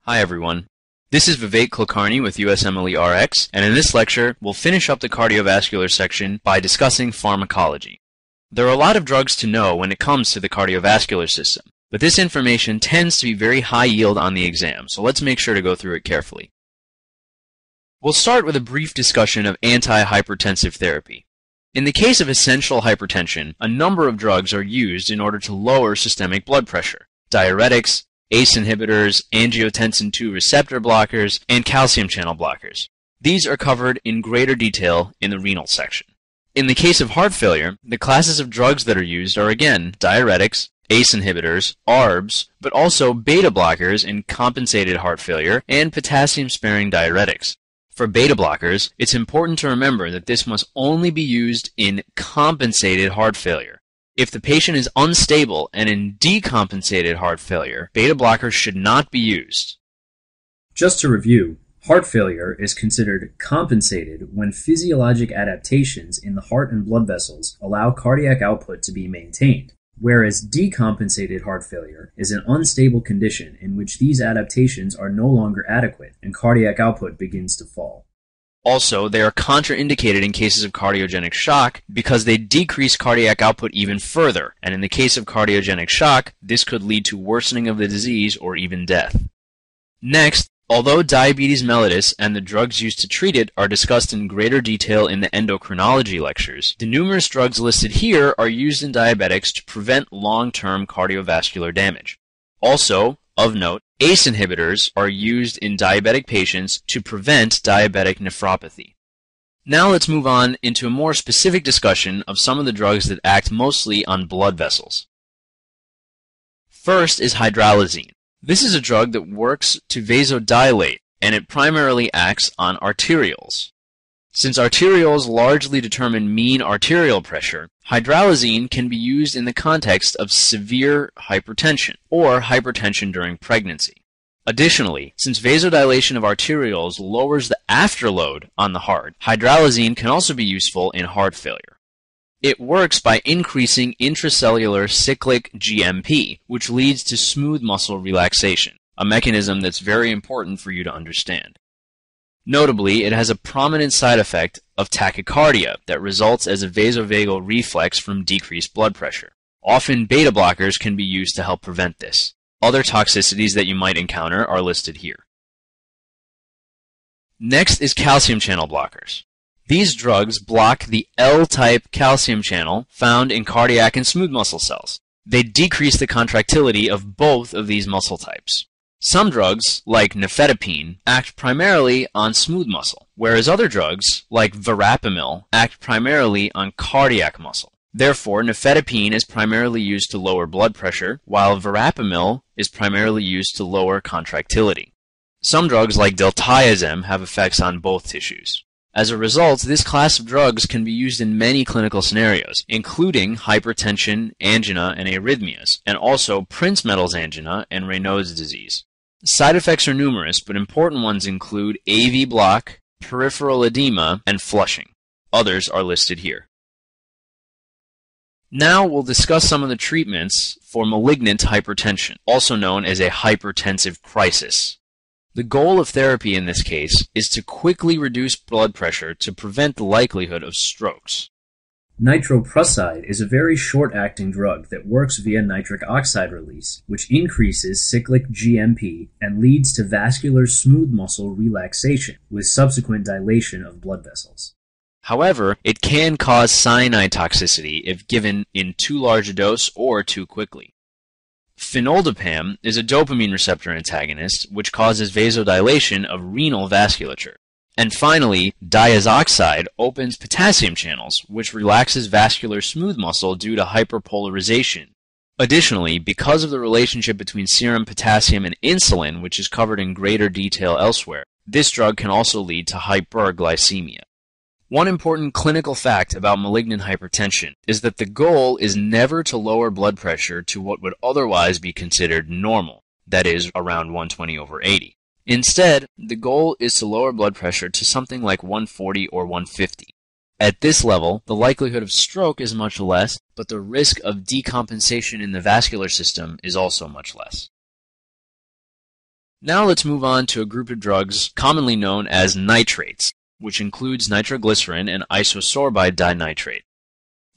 Hi everyone. This is Vivek Kulkarni with USMLE RX, and in this lecture, we'll finish up the cardiovascular section by discussing pharmacology. There are a lot of drugs to know when it comes to the cardiovascular system, but this information tends to be very high yield on the exam, so let's make sure to go through it carefully. We'll start with a brief discussion of anti-hypertensive therapy. In the case of essential hypertension, a number of drugs are used in order to lower systemic blood pressure: diuretics, ACE inhibitors, angiotensin II receptor blockers, and calcium channel blockers. These are covered in greater detail in the renal section. In the case of heart failure, the classes of drugs that are used are again diuretics, ACE inhibitors, ARBs, but also beta blockers in compensated heart failure and potassium-sparing diuretics. For beta blockers, it's important to remember that this must only be used in compensated heart failure. If the patient is unstable and in decompensated heart failure, beta blockers should not be used. Just to review, heart failure is considered compensated when physiologic adaptations in the heart and blood vessels allow cardiac output to be maintained, whereas decompensated heart failure is an unstable condition in which these adaptations are no longer adequate and cardiac output begins to fall. Also, they are contraindicated in cases of cardiogenic shock because they decrease cardiac output even further, and in the case of cardiogenic shock, this could lead to worsening of the disease or even death. Next, although diabetes mellitus and the drugs used to treat it are discussed in greater detail in the endocrinology lectures, the numerous drugs listed here are used in diabetics to prevent long-term cardiovascular damage. Also, of note, ACE inhibitors are used in diabetic patients to prevent diabetic nephropathy. Now let's move on into a more specific discussion of some of the drugs that act mostly on blood vessels. First is hydralazine. This is a drug that works to vasodilate, and it primarily acts on arterioles. Since arterioles largely determine mean arterial pressure, hydralazine can be used in the context of severe hypertension or hypertension during pregnancy. Additionally, since vasodilation of arterioles lowers the afterload on the heart, hydralazine can also be useful in heart failure. It works by increasing intracellular cyclic GMP, which leads to smooth muscle relaxation, a mechanism that's very important for you to understand. Notably, it has a prominent side effect of tachycardia that results as a vasovagal reflex from decreased blood pressure. Often beta blockers can be used to help prevent this. Other toxicities that you might encounter are listed here. Next is calcium channel blockers. These drugs block the L-type calcium channel found in cardiac and smooth muscle cells. They decrease the contractility of both of these muscle types. Some drugs, like nifedipine, act primarily on smooth muscle, whereas other drugs, like verapamil, act primarily on cardiac muscle. Therefore, nifedipine is primarily used to lower blood pressure, while verapamil is primarily used to lower contractility. Some drugs, like diltiazem, have effects on both tissues. As a result, this class of drugs can be used in many clinical scenarios, including hypertension, angina, and arrhythmias, and also Prince-Metal's angina and Raynaud's disease. Side effects are numerous, but important ones include AV block, peripheral edema, and flushing. Others are listed here. Now we'll discuss some of the treatments for malignant hypertension, also known as a hypertensive crisis. The goal of therapy in this case is to quickly reduce blood pressure to prevent the likelihood of strokes. Nitroprusside is a very short-acting drug that works via nitric oxide release, which increases cyclic GMP and leads to vascular smooth muscle relaxation with subsequent dilation of blood vessels. However, it can cause cyanide toxicity if given in too large a dose or too quickly. Phenoldiprem is a dopamine receptor antagonist which causes vasodilation of renal vasculature. And finally, diazoxide opens potassium channels, which relaxes vascular smooth muscle due to hyperpolarization. Additionally, because of the relationship between serum potassium and insulin, which is covered in greater detail elsewhere, this drug can also lead to hyperglycemia. One important clinical fact about malignant hypertension is that the goal is never to lower blood pressure to what would otherwise be considered normal, that is, around 120/80. Instead, the goal is to lower blood pressure to something like 140 or 150. At this level, the likelihood of stroke is much less, but the risk of decompensation in the vascular system is also much less. Now let's move on to a group of drugs commonly known as nitrates, which includes nitroglycerin and isosorbide dinitrate.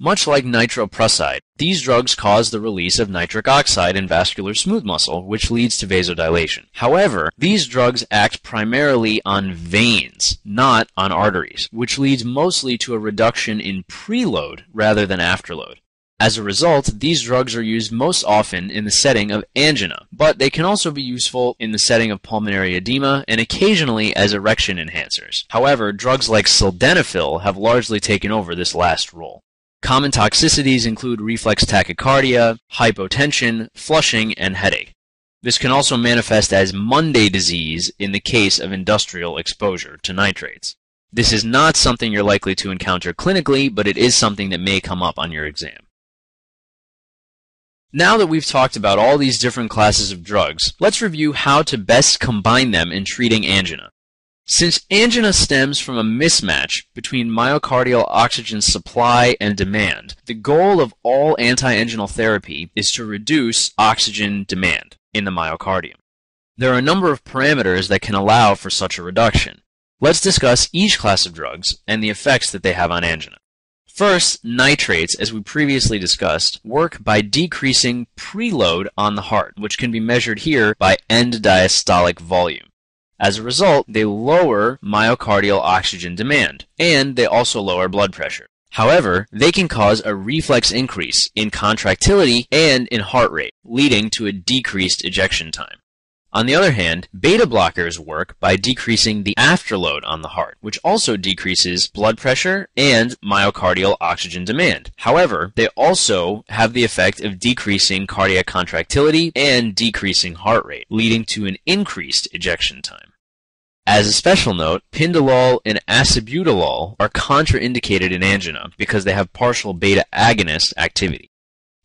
Much like nitroprusside, these drugs cause the release of nitric oxide in vascular smooth muscle, which leads to vasodilation. However, these drugs act primarily on veins, not on arteries, which leads mostly to a reduction in preload rather than afterload. As a result, these drugs are used most often in the setting of angina, but they can also be useful in the setting of pulmonary edema and occasionally as erection enhancers. However, drugs like sildenafil have largely taken over this last role. Common toxicities include reflex tachycardia, hypotension, flushing, and headache. This can also manifest as Monday disease in the case of industrial exposure to nitrates. This is not something you're likely to encounter clinically, but it is something that may come up on your exam. Now that we've talked about all these different classes of drugs, let's review how to best combine them in treating angina. Since angina stems from a mismatch between myocardial oxygen supply and demand, the goal of all anti-anginal therapy is to reduce oxygen demand in the myocardium. There are a number of parameters that can allow for such a reduction. Let's discuss each class of drugs and the effects that they have on angina. First, nitrates, as we previously discussed, work by decreasing preload on the heart, which can be measured here by end diastolic volume. As a result, they lower myocardial oxygen demand, and they also lower blood pressure. However, they can cause a reflex increase in contractility and in heart rate, leading to a decreased ejection time. On the other hand, beta blockers work by decreasing the afterload on the heart, which also decreases blood pressure and myocardial oxygen demand. However, they also have the effect of decreasing cardiac contractility and decreasing heart rate, leading to an increased ejection time. As a special note, pindolol and acebutolol are contraindicated in angina because they have partial beta agonist activity.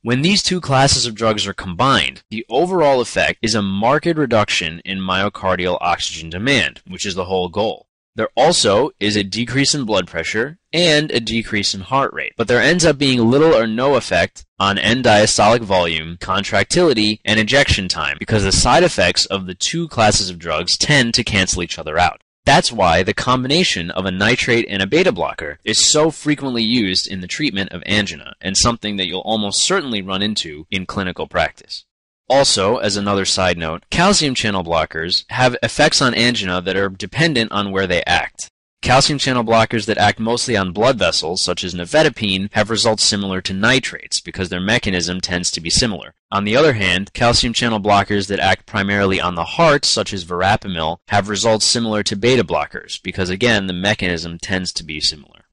When these two classes of drugs are combined, the overall effect is a marked reduction in myocardial oxygen demand, which is the whole goal. There also is a decrease in blood pressure and a decrease in heart rate, but there ends up being little or no effect on end diastolic volume, contractility, and ejection time because the side effects of the two classes of drugs tend to cancel each other out. That's why the combination of a nitrate and a beta blocker is so frequently used in the treatment of angina and something that you'll almost certainly run into in clinical practice. Also, as another side note, calcium channel blockers have effects on angina that are dependent on where they act. Calcium channel blockers that act mostly on blood vessels, such as nifedipine, have results similar to nitrates because their mechanism tends to be similar. On the other hand, calcium channel blockers that act primarily on the heart, such as verapamil, have results similar to beta blockers because, again, the mechanism tends to be similar.